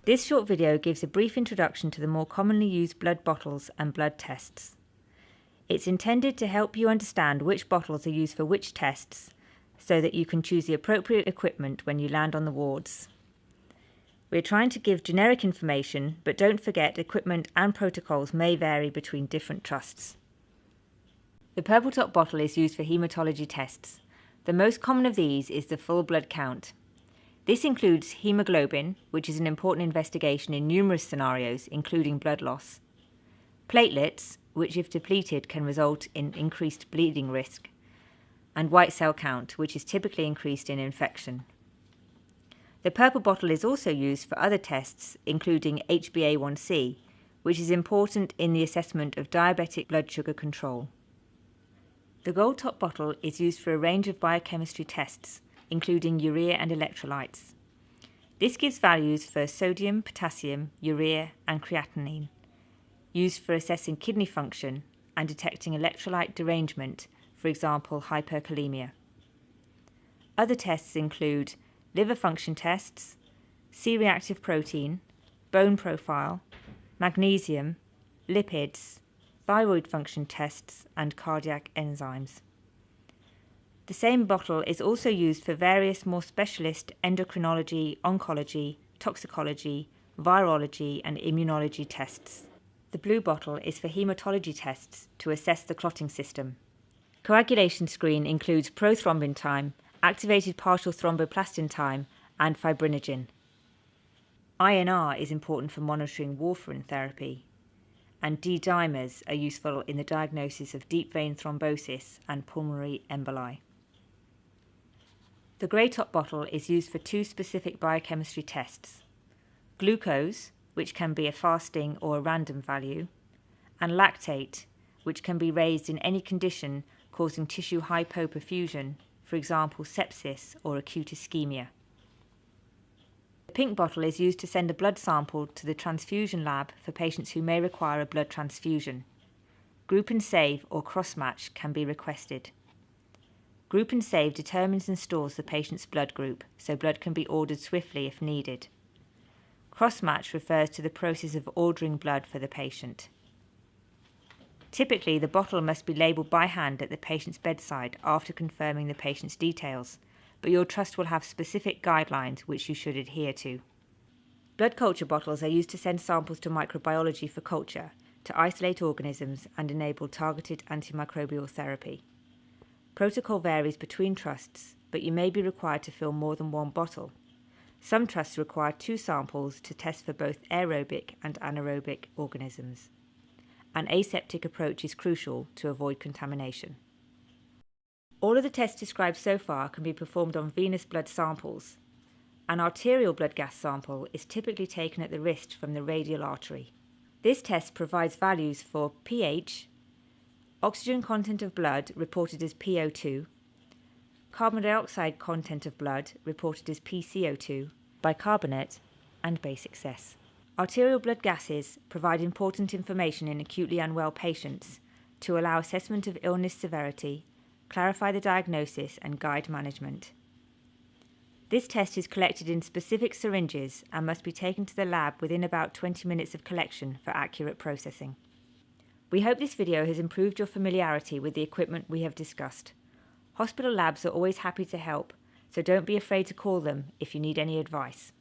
This short video gives a brief introduction to the more commonly used blood bottles and blood tests. It's intended to help you understand which bottles are used for which tests so that you can choose the appropriate equipment when you land on the wards. We're trying to give generic information, but don't forget equipment and protocols may vary between different trusts. The purple top bottle is used for haematology tests. The most common of these is the full blood count. This includes hemoglobin, which is an important investigation in numerous scenarios, including blood loss, platelets, which if depleted can result in increased bleeding risk, and white cell count, which is typically increased in infection. The purple bottle is also used for other tests, including HbA1c, which is important in the assessment of diabetic blood sugar control. The gold top bottle is used for a range of biochemistry tests, including urea and electrolytes. This gives values for sodium, potassium, urea, and creatinine, used for assessing kidney function and detecting electrolyte derangement, for example, hyperkalemia. Other tests include liver function tests, C-reactive protein, bone profile, magnesium, lipids, thyroid function tests, and cardiac enzymes. The same bottle is also used for various more specialist endocrinology, oncology, toxicology, virology, and immunology tests. The blue bottle is for haematology tests to assess the clotting system. Coagulation screen includes prothrombin time, activated partial thromboplastin time, and fibrinogen. INR is important for monitoring warfarin therapy, and D-dimers are useful in the diagnosis of deep vein thrombosis and pulmonary emboli. The grey top bottle is used for two specific biochemistry tests: glucose, which can be a fasting or a random value, and lactate, which can be raised in any condition causing tissue hypoperfusion, for example sepsis or acute ischemia. The pink bottle is used to send a blood sample to the transfusion lab for patients who may require a blood transfusion. Group and save or cross-match can be requested. Group and save determines and stores the patient's blood group, so blood can be ordered swiftly if needed. Cross-match refers to the process of ordering blood for the patient. Typically, the bottle must be labelled by hand at the patient's bedside after confirming the patient's details, but your trust will have specific guidelines which you should adhere to. Blood culture bottles are used to send samples to microbiology for culture, to isolate organisms and enable targeted antimicrobial therapy. Protocol varies between trusts, but you may be required to fill more than one bottle. Some trusts require 2 samples to test for both aerobic and anaerobic organisms. An aseptic approach is crucial to avoid contamination. All of the tests described so far can be performed on venous blood samples. An arterial blood gas sample is typically taken at the wrist from the radial artery. This test provides values for pH, oxygen content of blood reported as PO2, carbon dioxide content of blood reported as PCO2, bicarbonate, and base excess. Arterial blood gases provide important information in acutely unwell patients to allow assessment of illness severity, clarify the diagnosis, and guide management. This test is collected in specific syringes and must be taken to the lab within about 20 minutes of collection for accurate processing. We hope this video has improved your familiarity with the equipment we have discussed. Hospital labs are always happy to help, so don't be afraid to call them if you need any advice.